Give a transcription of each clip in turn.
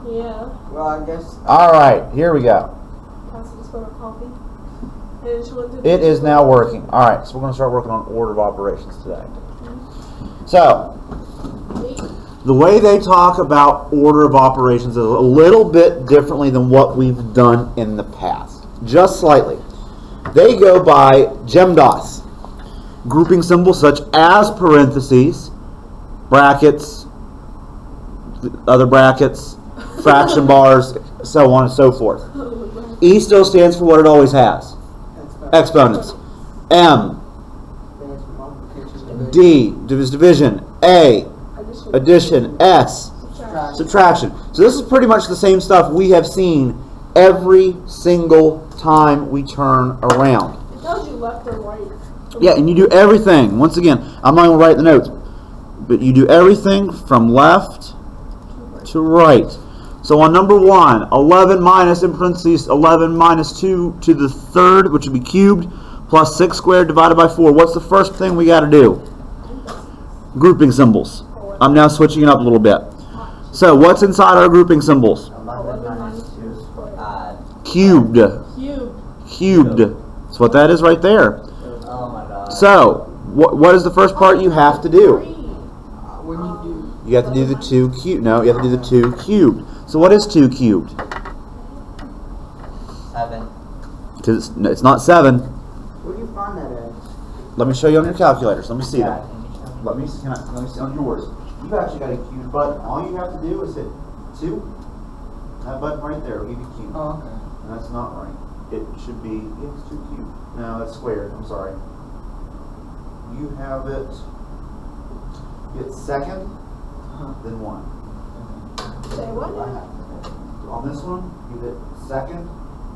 Yeah. Well, I guess. Alright, here we go. It is now working. Alright, so we're going to start working on order of operations today. So, the way they talk about order of operations is a little bit differently than what we've done in the past. Just slightly. They go by GEMDOS, grouping symbols such as parentheses, brackets, other brackets, fraction bars, so on and so forth. E still stands for what it always has. Exponents. M. D is division. A. Addition. S. Subtraction. So this is pretty much the same stuff we have seen every single time we turn around. It tells you left or right. Yeah, and you do everything. Once again, I'm not going to write the notes, but you do everything from left to right. So on number 1, 11 minus, in parentheses, 11 minus 2 to the third, which would be cubed, plus 6 squared divided by 4. What's the first thing we got to do? Grouping symbols. I'm now switching it up a little bit. So what's inside our grouping symbols? 11 minus 2 Cubed. Cubed. That's what that is right there. Oh my god. So, what is the first part you have to do? When you do. You have to do the 2 cubed. No, you have to do the 2 cubed. So what is 2 cubed? 7. Because it's not 7. Where do you find that at? Let me show you on your calculators. Let me see Yeah, that. can you show me? Let me see on yours. You've actually got a cubed button. All you have to do is hit 2. That button right there will give you cubed. Oh, okay. And that's not right. It should be, it's 2 cubed. No, that's squared. I'm sorry. You have it, hit second, then 1. Say what? On this one, you hit second,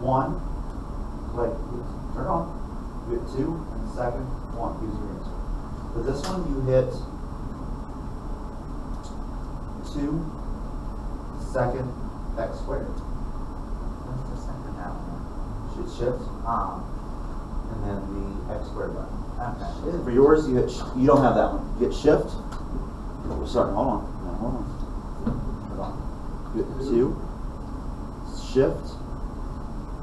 1, click, turn it on. You hit 2, and second, 1, gives you your answer. But this one, you hit 2, second, x squared. What's the second out? Should shift, and then the x squared button. Okay. For yours, you hit, you don't have that one. You hit shift. Sorry, hold on. No, hold on. Hold on. You hit 2, shift,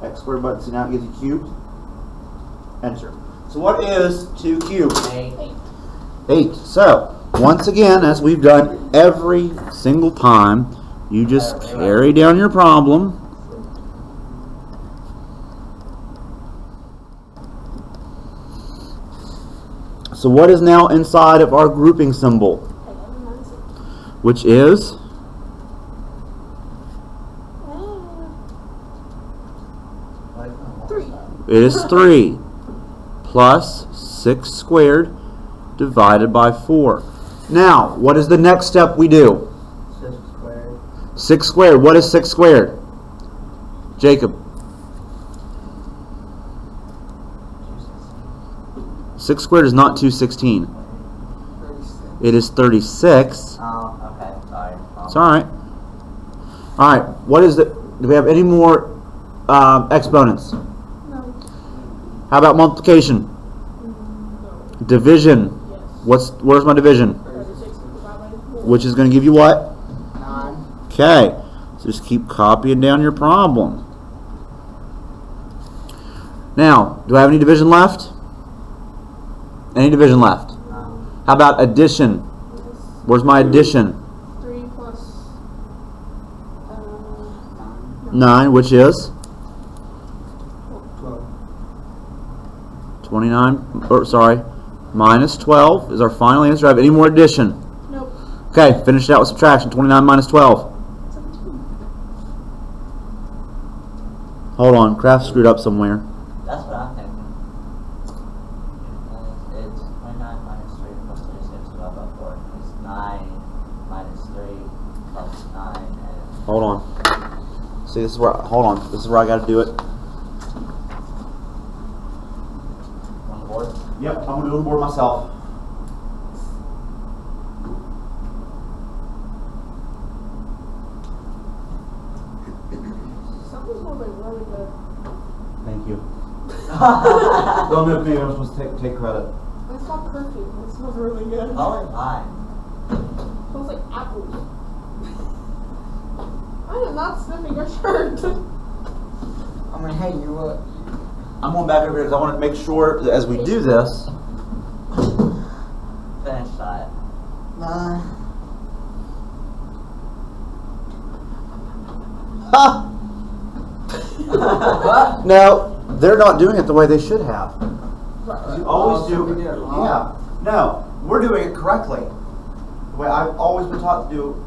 x squared button. So now it gives you cubed. Enter. So what is 2 cubed? 8. So, once again, as we've done every single time, you just carry down your problem. So what is now inside of our grouping symbol? Which is? It is 3 plus 6 squared divided by 4. Now, what is the next step we do? 6 squared. 6 squared. What is 6 squared? Jacob. 6 squared is not 216. 36. It is 36. Oh, okay. Sorry. It's alright. Alright, what is the... Do we have any more exponents? No. How about multiplication? No. Division. Yes. Where's my division? 36 divided by 4. Which is going to give you what? 9. Okay. So just keep copying down your problem. Now, do I have any division left? Any division left? How about addition? Where's my addition? 3 plus 9, which is? 12. 29, or sorry, minus 12 is our final answer. Do I have any more addition? Nope. Okay, finish it out with subtraction. 29 minus 12. 17. Hold on, Krafft screwed up somewhere. That's what I'm thinking. It's 29 minus 3 plus 36 divided by 4. It's 9 minus 3 plus 9 and... Hold on. See, this is where, hold on, this is where I got to do it. On the board? Yep, I'm going to do it on the board myself. Something's moving really good. Thank you. Don't look at me, I'm supposed to take credit. It's called Krafft. It smells really good. Oh, it's mine. It smells like apples. I am not sniffing your shirt. I mean, hey, you what? I'm going back over here because I want to make sure that as we do this. Finish that. Ha! No, they're not doing it the way they should have. You always do. we did it wrong. Yeah. No, we're doing it correctly. The way I've always been taught to do.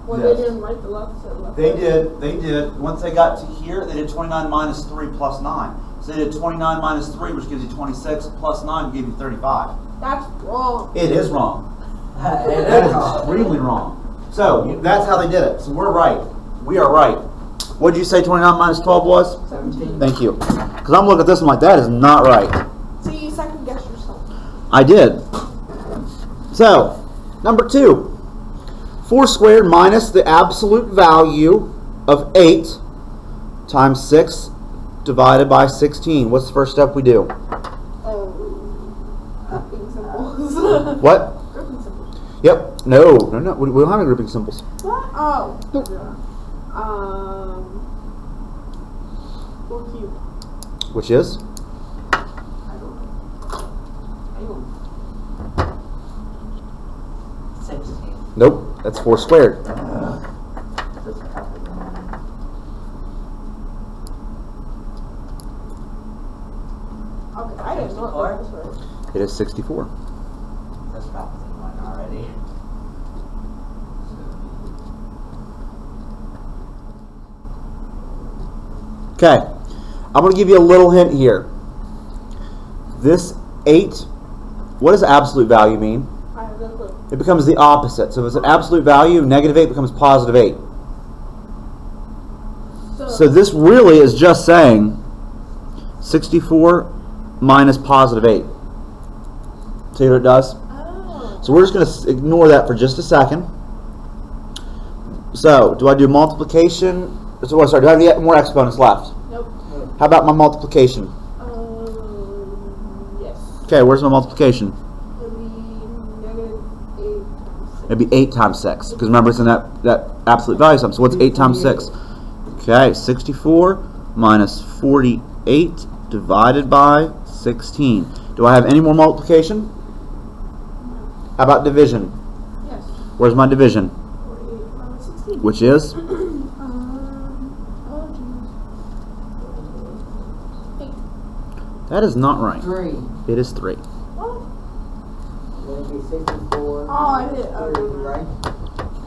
Well, Yes. they didn't write the left side left. They did. Once they got to here, they did 29 minus 3 plus 9. So they did 29 minus 3, which gives you 26, plus 9 gives you 35. That's wrong. It is wrong. It That is is wrong. extremely wrong. So that's how they did it. So we're right. We are right. What did you say 29 minus 12 was? 17. Thank you. Because I'm looking at this and I'm like, that is not right. So you second guess yourself. I did. So, number 2. 4 squared minus the absolute value of 8 times 6 divided by 16. What's the first step we do? Grouping symbols. What? Grouping symbols. Yep. No. We don't have any grouping symbols. What? Oh. 4 cubed. Which is? I don't know. 16. Nope. That's 4 squared. Doesn't have to be. Okay, I didn't know it was this way. It is 64. This math is in mine already. Okay. I'm going to give you a little hint here. This 8, what does absolute value mean? I have no clue. It becomes the opposite. So if it's an absolute value, negative 8 becomes positive 8. So this really is just saying 64 minus positive 8. See what it does? Oh. So we're just going to ignore that for just a second. So, do I do multiplication? So, sorry, do I have any more exponents left? Nope. How about my multiplication? Yes. Okay, where's my multiplication? It'd be negative 8 times 6. It'd be 8 times 6. Because remember, it's in that absolute value sum. So what's 8 times 6? Okay, 64 minus 48 divided by 16. Do I have any more multiplication? How about division? Yes. Where's my division? 48 divided by 16. Which is? Oh, jeez. 8. That is not right. 3. It is 3. What? Would it be 64? Oh, I did. 30, right?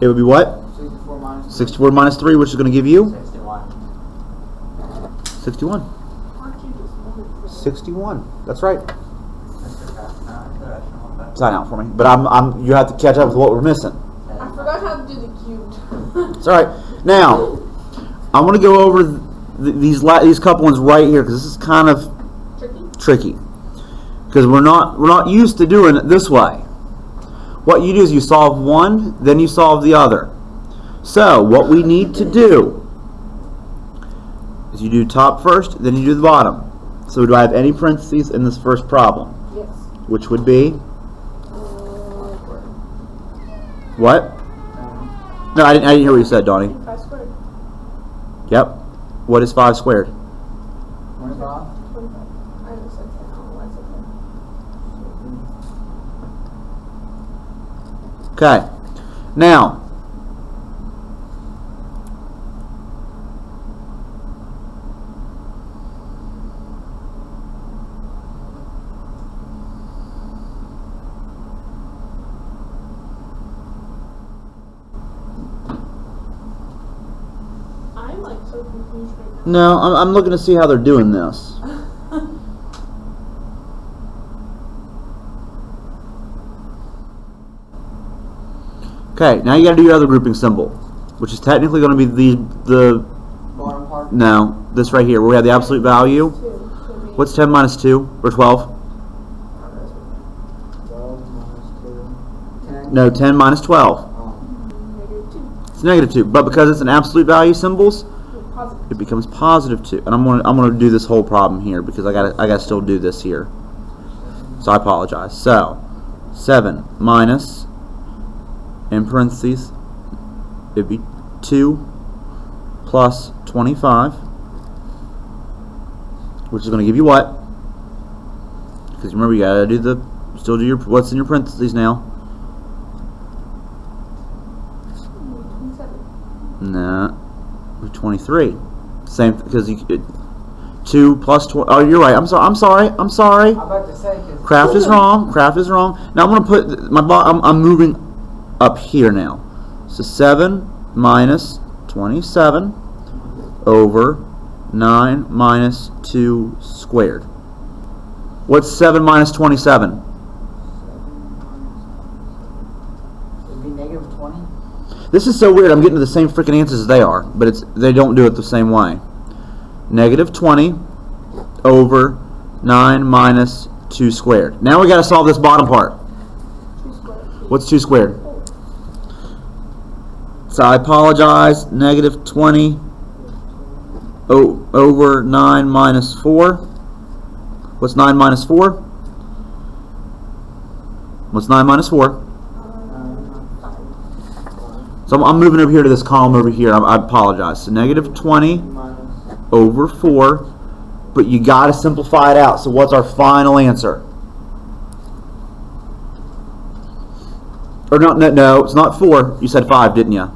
It would be what? 64 minus 3. 64 minus 3, which is going to give you? 61. 61. Aren't you just wondering? 61. That's right. Mr. Krafft, no, directional effect. Sign out for me. But you have to catch up with what we're missing. I forgot how to do the cubed. It's all right. Now, I want to go over these couple ones right here because this is kind of tricky. Because we're not used to doing it this way. What you do is you solve one, then you solve the other. So what we need to do is you do top first, then you do the bottom. So do I have any parentheses in this first problem? Yes. Which would be what? No, I didn't hear what you said, Donnie. 5 squared. Yep. What is 5 squared? 25. 25. I just said that. I don't know why I said that. Okay. Now, I'm like so confused right now. no, I'm looking to see how they're doing this. Okay, now you got to do your other grouping symbol, which is technically going to be the Bottom part. no, this right here where we have the absolute value. 2. What's 10 minus 2 or 12? 12 minus 2. 10. No, 10 minus 12. Oh. Negative 2. It's negative 2, but because it's an absolute value symbols, Positive. it becomes positive 2. And I'm gonna do this whole problem here because I gotta still do this here. So I apologize. So 7 minus, in parentheses, it'd be 2 plus 25, which is going to give you what? Because remember, you gotta do the, still do your, what's in your parentheses now? 27. No, 23. Same, because you 2 plus 20. Oh, you're right. I'm sorry. I'm about to say, cause Krafft is wrong. Krafft is wrong. Now I'm gonna put my I'm moving up here now. So 7 minus 27 over 9 minus 2 squared. What's 7 minus 27? it'd be negative 20. This is so weird. I'm getting to the same freaking answers as they are, but they don't do it the same way. Negative 20 over 9 minus 2 squared. Now we got to solve this bottom part. 2 squared. What's 2 squared? So I apologize. Negative 20 over 9 minus 4. What's 9 minus 4? What's 9 minus 4? So I'm moving over here to this column over here. I apologize. So negative 20 Minus. over 4. But you got to simplify it out. So what's our final answer? Or no, it's not 4. You said 5, didn't you?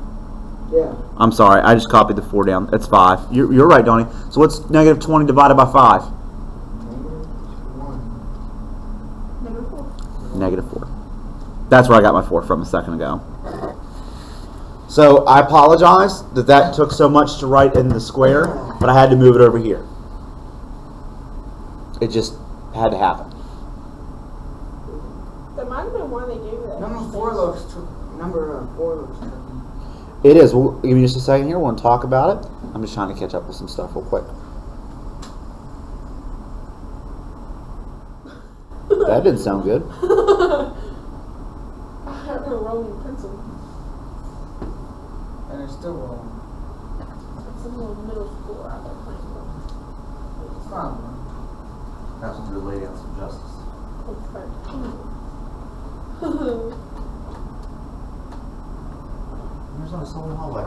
Yeah. I'm sorry. I just copied the 4 down. It's 5. You're right, Donnie. So what's negative 20 divided by 5? Negative 1. Negative 4. Negative 4. That's where I got my 4 from a second ago. So I apologize that took so much to write in the square, but I had to move it over here. It just had to happen. There might have been one they gave that. Number 4 looks tricky. It is. We'll give me just a second here. We're going to talk about it. I'm just trying to catch up with some stuff real quick. That didn't sound good. I have a rolling pencil. And it's still wrong. It's in the middle school out there playing with. It's not wrong. That's when you're laying out some justice. There's not a soul in the hallway.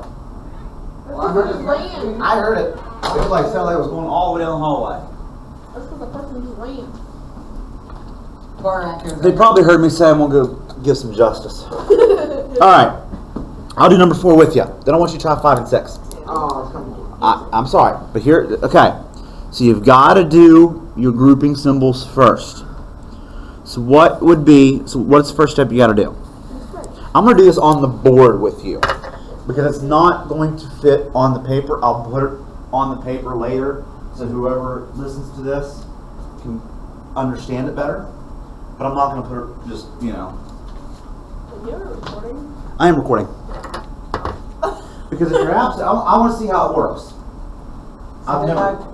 Well, I heard it. Laying. I heard it. It was like sounded like it was going all the way down the hallway. That's because the person who's laying. They probably heard me say I'm gonna go give some justice. All right, I'll do number 4 with you. Then I want you to try 5 and 6. Oh, come on. I'm sorry, but here, okay. So you've got to do your grouping symbols first. So what's the first step you got to do? I'm going to do this on the board with you because it's not going to fit on the paper. I'll put it on the paper later so whoever listens to this can understand it better. But I'm not going to put it just, You're recording? I am recording. Because if you're absent, I want to see how it works. I've never.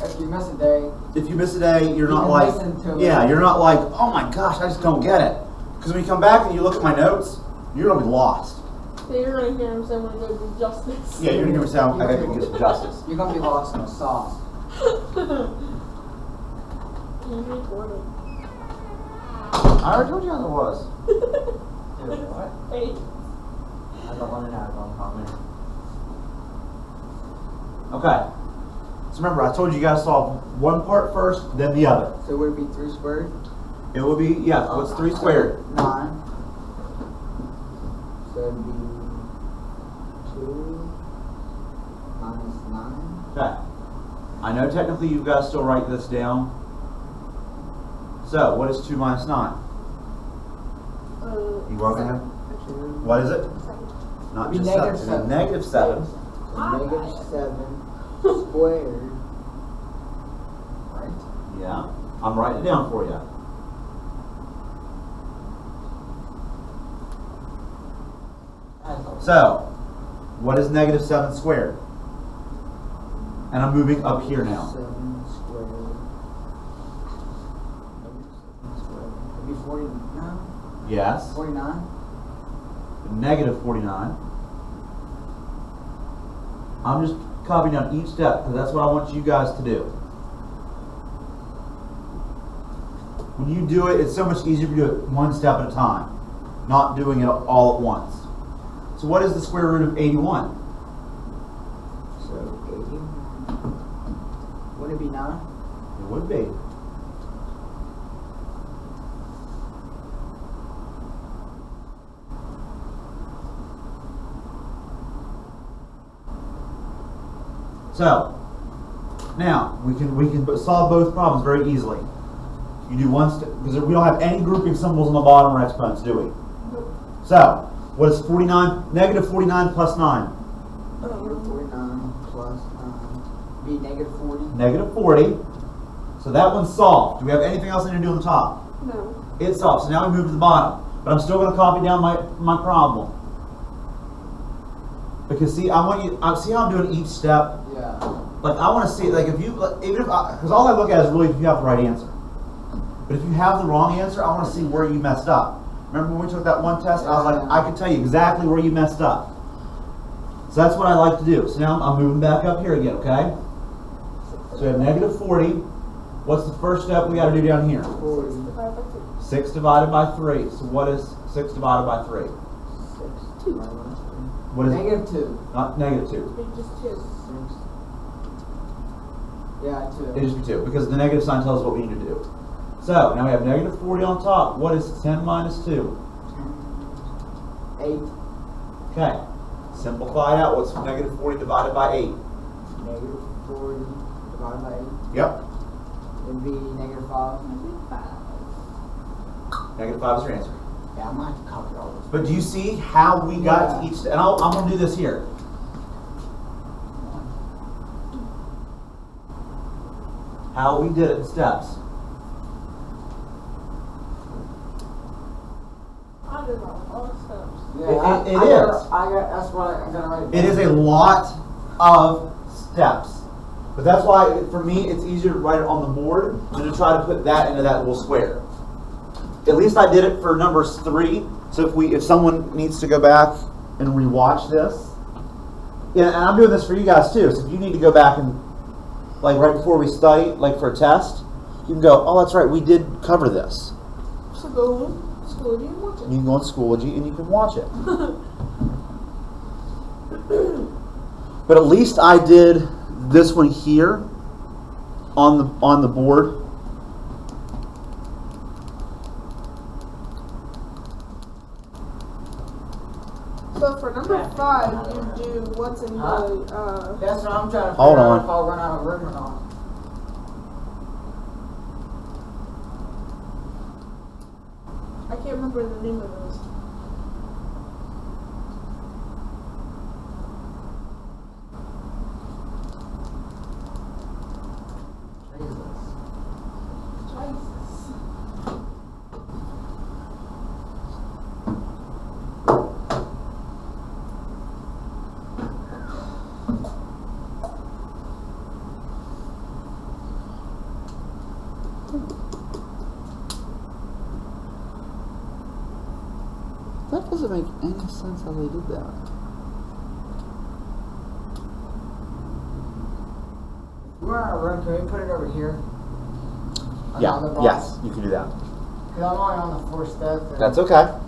If you miss a day, If you miss a day, you're You not can like, listen to yeah, it. you're not like, oh my gosh, I just don't get it. Because when you come back and you look at my notes, you're gonna be lost. So you're going to hear him say, I'm going to go do justice. Yeah, you're gonna hear me sound, I gotta get some justice. you're gonna be lost in the sauce. You're recording. I already told you how it was. Dude, what? Hey. I don't want to know. Don't comment. Okay. So remember, I told you guys solve one part first, then the other. So would it be 3 squared? It will be, yeah, what's 3 squared? 9. So it'd be 2 minus 9. Okay. I know technically you guys still write this down. So, what is 2 minus 9? You working seven. it? What is it? Seven. Not It'd be just 7. negative It's 7. negative 7. Negative 7 squared. Right? Yeah. I'm writing it down for you. So, what is negative 7 squared? And I'm moving up here now. 7 squared. Negative 7 squared. It'd be 49. Yes. 49. Negative 49. I'm just copying down each step because that's what I want you guys to do. When you do it, it's so much easier if you do it one step at a time, not doing it all at once. So what is the square root of 81? Would it be 9? It would be. So, now we can solve both problems very easily. You do one step because we don't have any grouping symbols on the bottom or exponents, do we? So, what is 49? Negative 49 plus 9. Negative 49 plus 9. Be negative 40. Negative 40. So that one's solved. Do we have anything else I need to do on the top? No. It's solved. So now we move to the bottom. But I'm still going to copy down my problem. Because see, I want you. See how I'm doing each step. Yeah. Like I want to see, like if you, even if, because all I look at is really if you have the right answer. But if you have the wrong answer, I want to see where you messed up. Remember when we took that one test? I was like, I can tell you exactly where you messed up. So that's what I like to do. So now I'm moving back up here again, okay? So we have negative 40. What's the first step we got to do down here? 40. 6 divided by 3. So what is 6 divided by 3? 6. 2. What is it? Negative 2. Not negative 2. Just 2. 6. Yeah, 2. It is 2 because the negative sign tells us what we need to do. So now we have negative 40 on top. What is 10 minus 2? 8. Okay. Simplify it out. What's negative 40 divided by 8? Negative 40 divided by 8. Yep. Would be negative 5. Negative 5 is your answer. Yeah, I'm going to have to copy all this. But do you see how we got to each step? And I'm going to do this here. How we did it in steps. I did all steps. Yeah, It I is. That's what I'm going to write. It is a lot of steps. But that's why, for me, it's easier to write it on the board than to try to put that into that little square. At least I did it for numbers 3. So if someone needs to go back and rewatch this, yeah, and I'm doing this for you guys too. So if you need to go back and, like right before we study, like for a test, you can go, oh, that's right, we did cover this. So go on Schoology and watch it. You can go on Schoology and you can watch it. But at least I did this one here on the board. So for number 5, you do what's in the That's what I'm trying to Hold figure on. out if I'll run out of room or not. I can't remember the name of those. That doesn't make any sense how they did that. If we're out of room, can we put it over here? Yeah, On the box? yes, you can do that. Because I'm only on the 4th step. and- That's okay.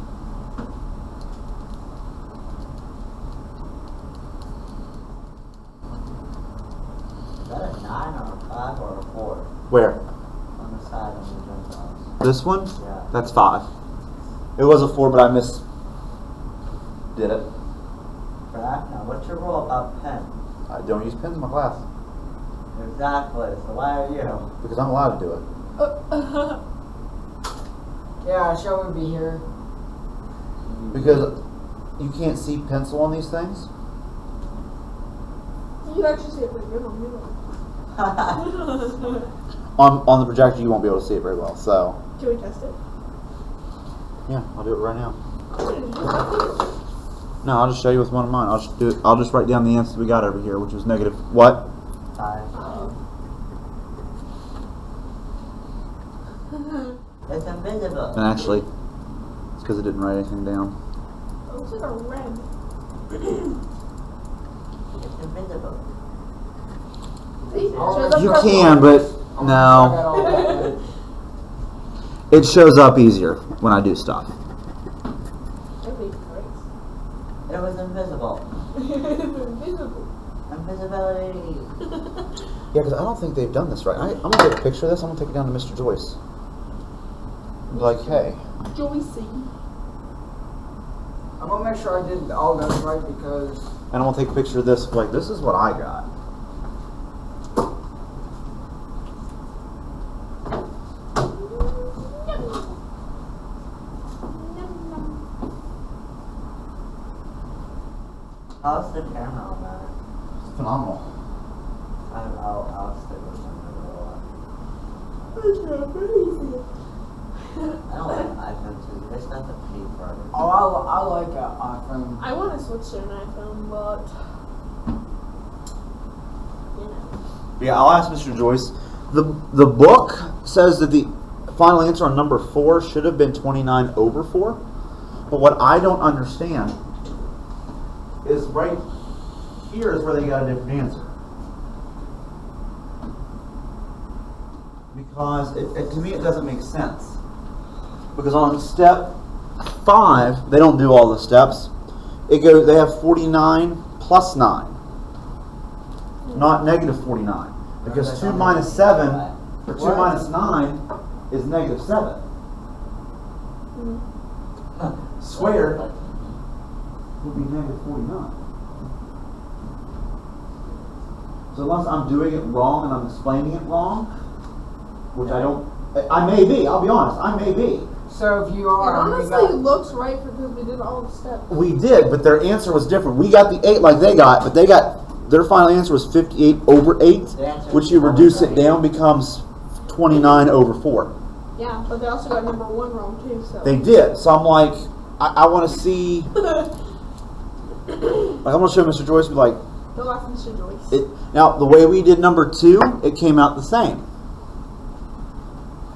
Is that a 9 or a 5 or a 4 Where? on the side of the jump box? This one? Yeah. That's 5. It was a 4, but I did it. Krafft, now what's your rule about pen? I don't use pens in my class Exactly, so why are you? because I'm allowed to do it. Yeah, shall we be here? Because you can't see pencil on these things. You can actually see it pretty good on me. On the projector, you won't be able to see it very well. So, Can we test it? yeah, I'll do it right now. Oh, No, I'll just show you with one of mine. I'll just do it. I'll just write down the answer we got over here, which was negative what? 5. It's invisible. And actually, it's because I didn't write anything down. It looks like a red. It's invisible. See? Oh, Shows up You purple. can, but I no. got all that. It shows up easier when I do stuff. I think it works. It was invisible. It's invisible. Invisible. Invisibility. Yeah, because I don't think they've done this right. I'm gonna take a picture of this. I'm gonna take it down to Mr. Joyce. Be like, hey. Joycey. I'm gonna make sure I did all those right because And I'm gonna take a picture of this. Like, this is what I got. How's the camera on that? It's phenomenal. I'll stick with them for a little while. I don't like iPhone too. They just have to pay for it. I like an iPhone. I want to switch to an iPhone, but you know. Yeah, I'll ask Mr. Joyce. The book says that the final answer on number 4 should have been 29 over 4. But what I don't understand is right here is where they got a different answer. Because to me it doesn't make sense. Because on step 5, they don't do all the steps. They have 49 plus 9. Not negative 49. Because 2 minus 7, or 2 minus 9 is negative 7. Squared would be negative 49. So unless I'm doing it wrong and I'm explaining it wrong, which I may be, I'll be honest, I may be. So if you It are, honestly looks right because we did all the steps. We did, but their answer was different. We got the 8 like they got, but their final answer was 58 over 8, which you reduce it down becomes 29 over 4. Yeah, but they also got number 1 wrong too, so. They did, so I'm like, I want to see, like I'm going to show Mr. Joyce, be like, Go after Mr. Joyce. now the way we did number 2, it came out the same.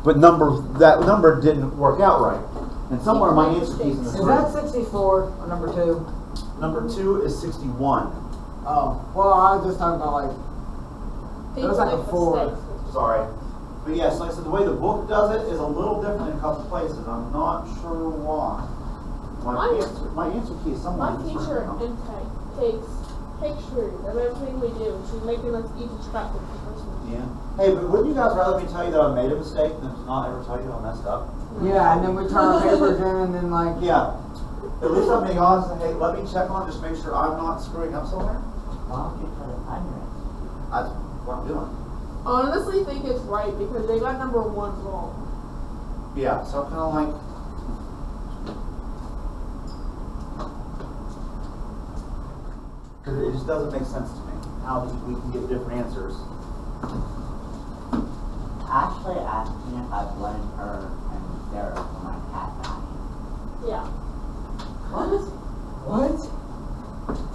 But that number didn't work out right. And somewhere my answer key's in the is screen. that 64 or number 2? Number 2 is 61. Oh, well, I was just talking about like. It was like a 4. Sorry. But yes, like I said, the way the book does it is a little different in a couple places. I'm not sure why. My answer key is somewhere My in this teacher room. takes pictures of everything we do. She's making us each scrapbook for Christmas. Yeah. Hey, but wouldn't you guys rather me tell you that I made a mistake than to not ever tell you that I messed up? Yeah, and then we turn our papers in and then like. Yeah. At least I'm being honest and hey, let me check on it, just make sure I'm not screwing up somewhere. Why don't you try to find it? That's what I'm doing. I honestly think it's right because they got number 1 wrong. Yeah, so I'm kind of like. Because it just doesn't make sense to me how we can get different answers. Ashley asked me if I blamed her and Sarah for my cat dying. Yeah. What?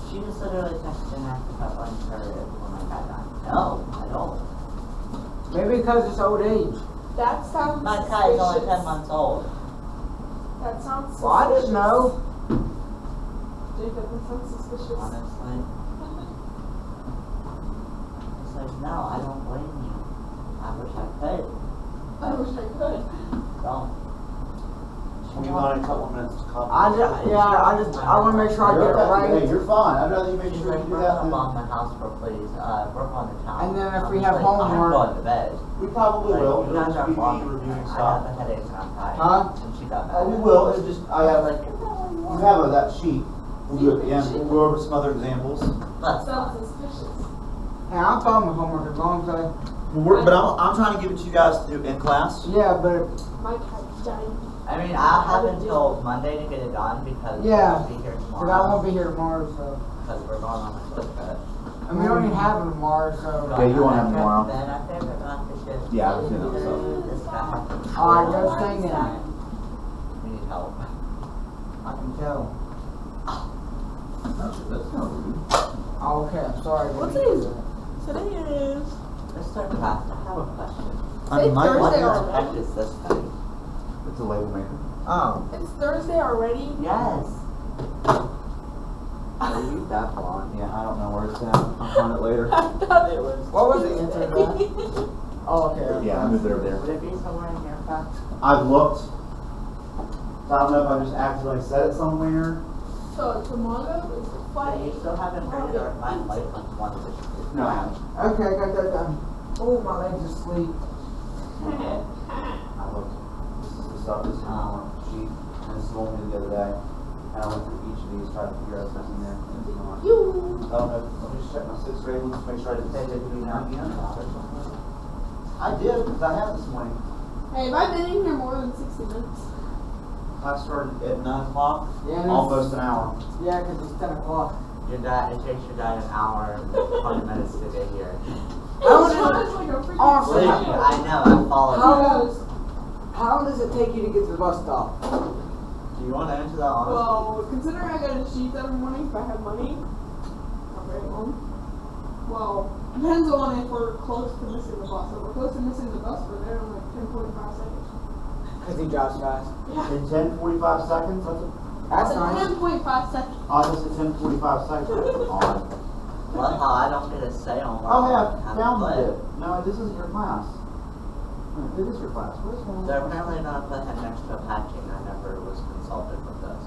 She just literally texted and asked if I blamed her for my cat dying. No, I don't. Maybe because it's old age. That sounds My cat is only 10 suspicious. months old. That sounds suspicious. Well, I didn't know. Jacob, that sounds suspicious. Honestly. It's like, no, I don't blame you. I wish I could. I wish I could. Don't. We got a couple minutes to copy. I want to make sure I get it Hey, right. you're fine. I'd rather you make She's sure like, you do work that on than... the house for please. Work on the town. And then if I'm we just have like, homework- I'm going to bed. We probably Like, will. you We'll guys just are be fine. reviewing I have stuff. a headache and I'm tired. Huh? And she got mad. Oh, we will. It's just, I have, like, you have that sheet. We'll do it at the end. We'll go over some other examples. that's Sounds suspicious. Hey, I'm fine with homework as long as I. But I'm trying to give it to you guys to do in class. Yeah, but My cat's dying. I mean, I'll have until Monday to get it done because Yeah, I'll be here but tomorrow. I won't be here tomorrow, so. Because we're going on a quick trip. And we don't even have it tomorrow, so. Yeah, you won't have it tomorrow. Then I figured not to shift. Yeah, I was doing that, so. This guy. Alright, go sing then. We need help. I can tell. That's not rude. Oh, okay, I'm sorry. What didn't is do it? that. Today is. Mr. Krafft, I have a question. It's my What Thursday the already. heck is this thing? It's a label maker. Oh. It's Thursday already. Yes. Are you that blonde? Yeah, I don't know where it's at. I'll find it later. I thought it was. What was the answer to that? Oh, okay. Yeah, I moved it over there. Would it be somewhere in here, Krafft? I've looked. So I don't know if I just accidentally said it somewhere. So tomorrow is the You still haven't rated my life on one of the No. Okay, I got that done. Oh, my legs are asleep. I looked. This is the stuff, this is my sheet, and this is the one we did the other day. And I went through each of these, tried to figure out something there. It's not. You. Oh no, let me just check my sixth grade, let's make sure I didn't take it between now and the end. I did, because I have this morning. Hey, have I been in here more than 60 minutes? Class started at 9 o'clock, Yeah, and almost an hour. Yeah, because it's 10 o'clock. Your dad, it takes your dad an hour and 20 minutes to get here. How It's long like does a freaking honestly, shit. I know, I followed How you. long? How long does it take you to get to the bus stop? Do you want to answer that honestly? Well, considering I go to Sheets every morning, if I have money, not very long. Well, depends on if we're close to missing the bus. If we're close to missing the bus, we're there in like 10.5 seconds. Because he drives fast. Yeah. In 10:45 seconds, That's It's nice. 10.5 seconds. oh, this is 10:45 seconds. Odd. Well, I don't get a say on what Oh yeah, I down play. it. No, this isn't your class. It is your class. Where's one? They're apparently not putting an extra patching. I never was consulted with this.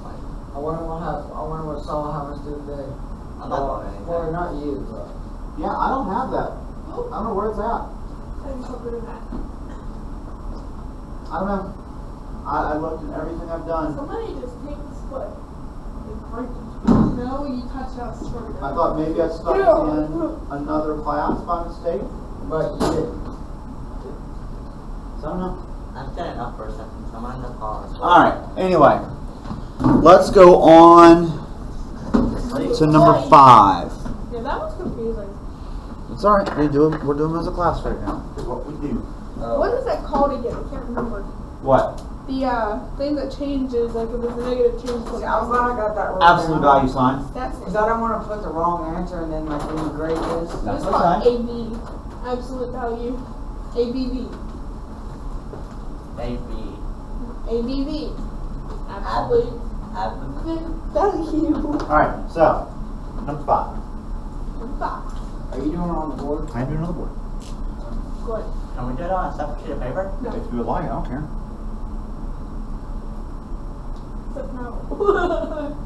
Like, I wonder what Saul having to do today. I'm not doing anything. Well, not you, but. Yeah, I don't have that. Oh, I don't know where it's at. I just hope they're that. I don't know. I looked at everything I've done. Somebody just take this foot and break it. No, you touched us. I thought maybe I stuck it in another class by mistake. But you didn't. So I don't know. I'm getting up for a second. Someone in the car. Alright, anyway. Let's go on to number 5. Yeah, that was confusing. It's alright, we're doing them as a class right now. It's what we do. What is that called again? I can't remember. What? The thing that changes, like if there's a negative change. See, I'm glad I got that wrong. Absolute value sign. That's Because I don't want to put the wrong answer and then like when you grade this. That's it's called okay. AB. Absolute value. ABV. AB. ABV. Absolute value. Alright, so, number 5. Number 5. Are you doing it on the board? I'm doing another board. Good. Can we do it on a separate sheet of paper? No. If you would like, I don't care. Except no.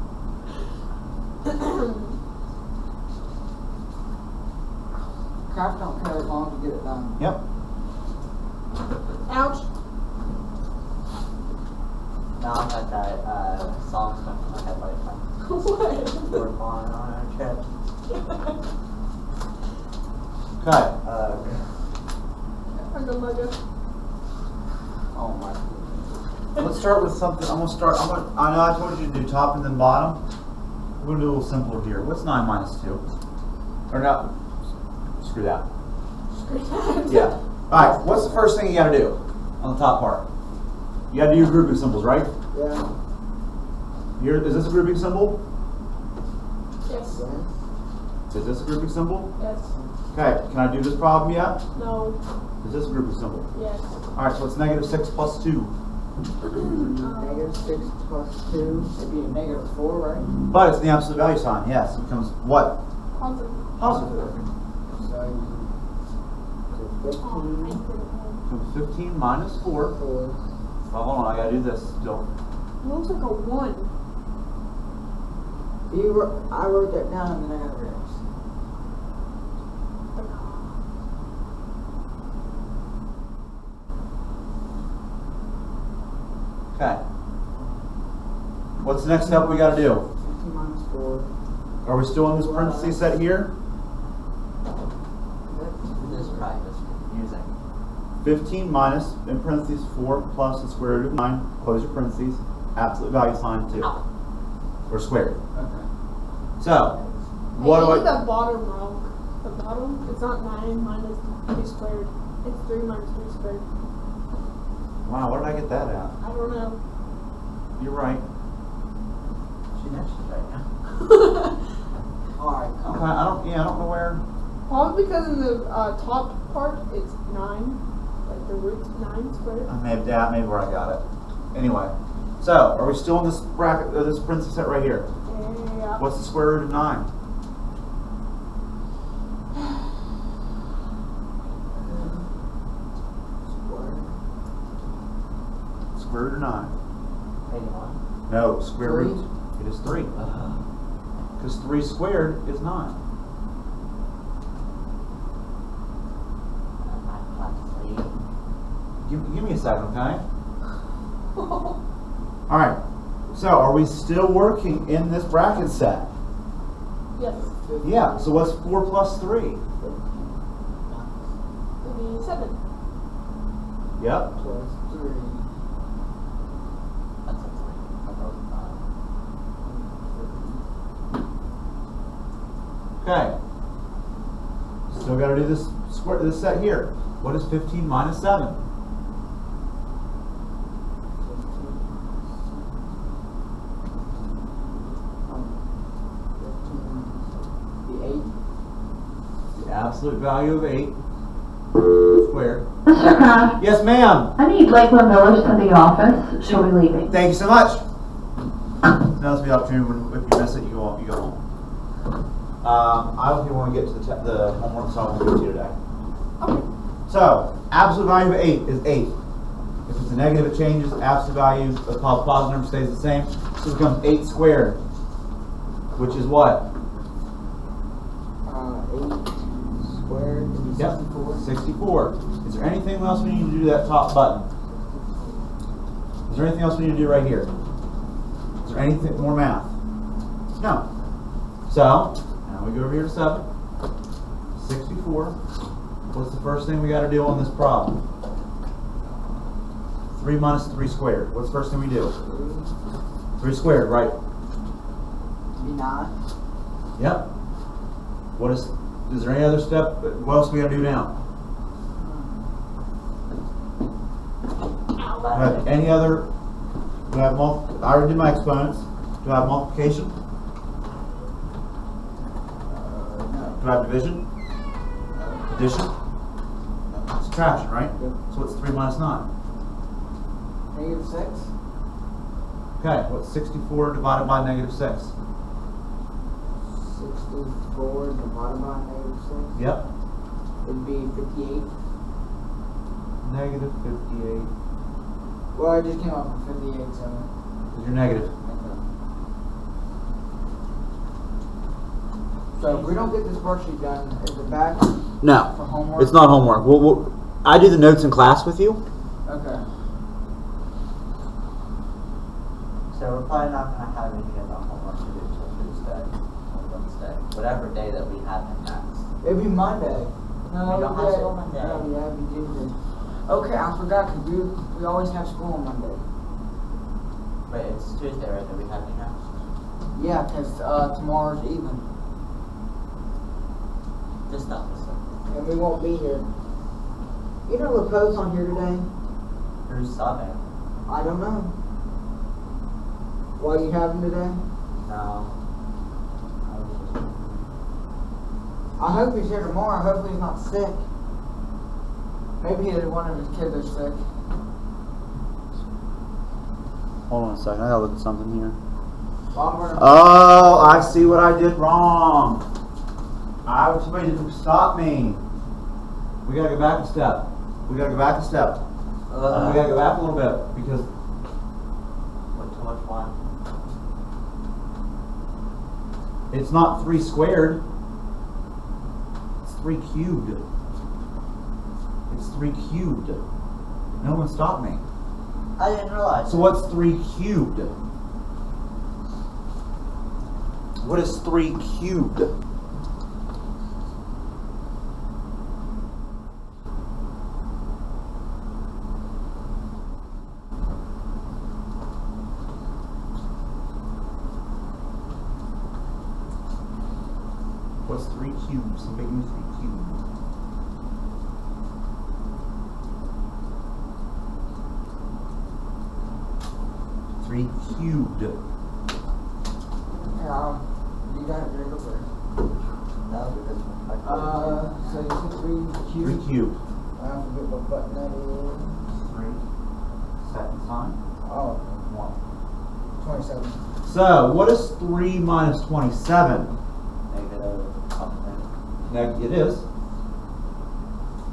Krafft don't care as long as you get it done. Yep. Ouch. Now I've got that song stuck in my head like that. What? We're going on a trip. Okay. Oh my goodness. Let's start with something. I know I told you to do top and then bottom. We're gonna do a little simpler here. What's 9 minus 2? Or not? Screw that. Yeah. Alright, what's the first thing you gotta do on the top part? You gotta do your grouping symbols, right? Yeah. Here, is this a grouping symbol? Yes. Is this a grouping symbol? Yes. Okay, can I do this problem yet? No. Is this a grouping symbol? Yes. Alright, so it's negative 6 plus 2. Negative 6 plus 2 would be a negative 4, right? But it's the absolute value sign, yes. It becomes what? Positive. Positive. So you so 15 Becomes 15 minus 4. 4. Well, hold on, I gotta do this still. It looks like a 1. I wrote that down and then I got erased. Okay. What's the next step we gotta do? 15 minus 4. Are we still in this parentheses set here? This is probably just confusing. 15 minus, in parentheses, 4 plus the square root of 9, close your parentheses, absolute value sign 2. Or squared. Okay. So, what do I I... did the bottom wrong. The bottom, it's not 9 minus 3 squared. It's 3 minus 3 squared. Wow, where did I get that at? I don't know. You're right. She knows she's right now. Alright, Okay, I don't know where... Probably because in the top part, it's 9. Like the root 9 squared. Maybe where I got it. Anyway, so, are we still in this bracket, this parentheses set right here? Yeah. What's the square root of 9? Square root of 9. 81. No, square Three. root. It is 3. Because 3 squared is 9. Give me a second, okay? Alright, so are we still working in this bracket set? Yes. Yeah, so what's 4 plus 3? It'd be 7. Yep. Plus 3. That's a 3. I thought it was 5. Okay. Still got to do this square, this set here. What is 15 minus 7? 8. The absolute value of 8 squared. Mr. Krafft, Yes, ma'am. I need Lakeland Village to the office. She'll be leaving. Thank you so much. Now's the opportunity when if you miss it, you go home. I don't think we want to get to the homework, so I won't give it to you today. Okay. So, absolute value of 8 is 8. If it's a negative, it changes. Absolute value of the positive number stays the same. So it becomes 8 squared, which is what? 8 squared would be 64. 64. Is there anything else we need to do to that top button? Is there anything else we need to do right here? Is there anything more math? No. So, now we go over here to 7. 64. What's the first thing we got to do on this problem? 3 minus 3 squared. What's the first thing we do? 3 squared, right? Be 9. Yep. What is there any other step? What else we got to do now? Do I have any other? Do I have I already did my exponents. Do I have multiplication? No. Do I have division? Addition? Subtraction, right? Yep. So what's 3 minus 9? Negative 6. Okay, what's 64 divided by negative 6? 64 divided by negative 6. Yep. It'd be 58. Negative 58. Well, I just came up with 58, so. Because you're negative. So if we don't get this worksheet done, is it back No. for homework? It's not homework. I do the notes in class with you. Okay. So we're probably not going to have any of the homework to do till Tuesday or Wednesday, whatever day that we have it next. It'd be Monday. No, We don't have school Monday. No, yeah, it'd be Tuesday. Okay, I forgot because we always have school on Monday. Wait, it's Tuesday, right, that we have it next? Yeah, because tomorrow's even. Just not this one. And we won't be here. You know LaPoe's on here today? Who's subbing? I don't know. Why you have him today? No. I was just... I hope he's here tomorrow. Hopefully he's not sick. Maybe one of his kids are sick. Hold on a second. I gotta look at something here. Well, I'm gonna- Oh, I see what I did wrong. Somebody didn't stop me. We gotta go back a step. We gotta go back a step. We gotta go back a little bit because What, too much one? it's not 3 squared. It's 3 cubed. It's 3 cubed. No one stopped me. I didn't realize. So what's 3 cubed? What is 3 cubed? What's 3 cubed? Somebody give me 3 cubed. Three cubed. Yeah, you got it right over. No, because I So you said 3 3 cubed. cubed. I forget what button that is. 3. Set and sign. Oh, 27. So, what is 3 minus 27? negative something. It is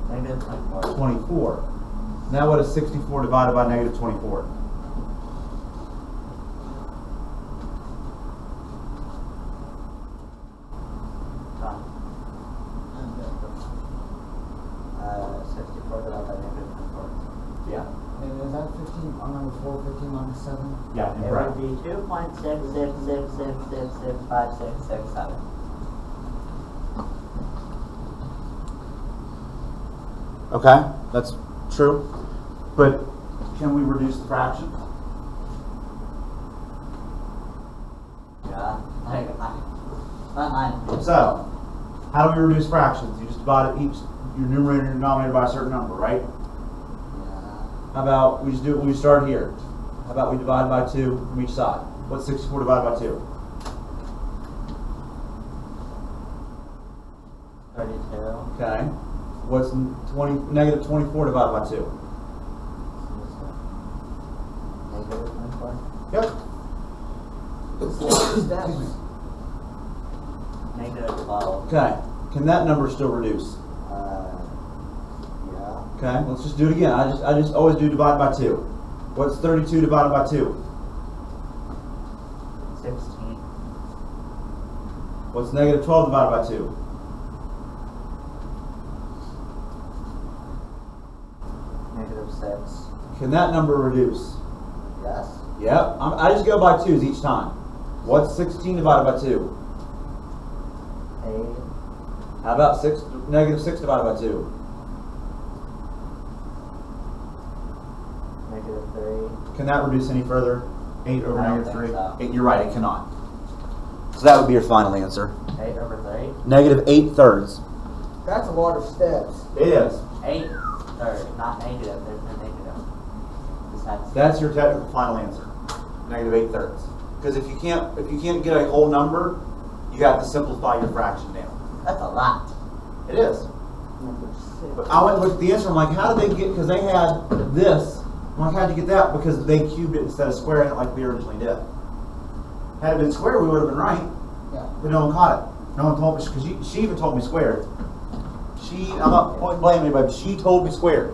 Negative 24. 24. Now what is 64 divided by negative 24? 415 minus 7. Yeah, It incorrect. would be 2.666665667. Okay, that's true. But can we reduce the fraction? Yeah, not mine. So, how do we reduce fractions? You just divide each your numerator and denominator by a certain number, right? Yeah, How about we just do it when we start here? How about we divide by 2 from each side? What's 64 divided by 2? 32. Okay. What's negative 24 divided by 2? Negative 24. Yep. It's a lot of steps. Negative 12. Okay. Can that number still reduce? Yeah. Okay. Let's just do it again. I just always do divide by 2. What's 32 divided by 2? 16. What's negative 12 divided by 2? Negative 6. Can that number reduce? Yes. Yep. I just go by 2s each time. What's 16 divided by 2? 8. How about negative 6 divided by 2? Negative 3. Can that reduce any further? 8 over I don't negative 3? think so. 8, you're right, it cannot. So that would be your final answer. 8 over 3. Negative 8/3. That's a lot of steps. It is. 8 thirds, not negative. There's no negative. Just had That's your technical final answer. Negative 8/3. Because if you can't get a whole number, you have to simplify your fraction down. That's a lot. It is. Number 6. But I went and looked at the answer. I'm like, how did they get? Because they had this. I'm like, how'd you get that? Because they cubed it instead of squaring it like we originally did. Had it been square, we would have been right. Yeah. But no one caught it. No one told me, because she even told me squared. I'm not blaming anybody, but she told me squared.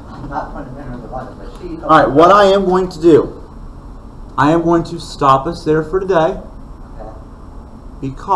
I'm not putting it in the bottom, but she. All right, what I am going to do, I am going to stop us there for today Okay. because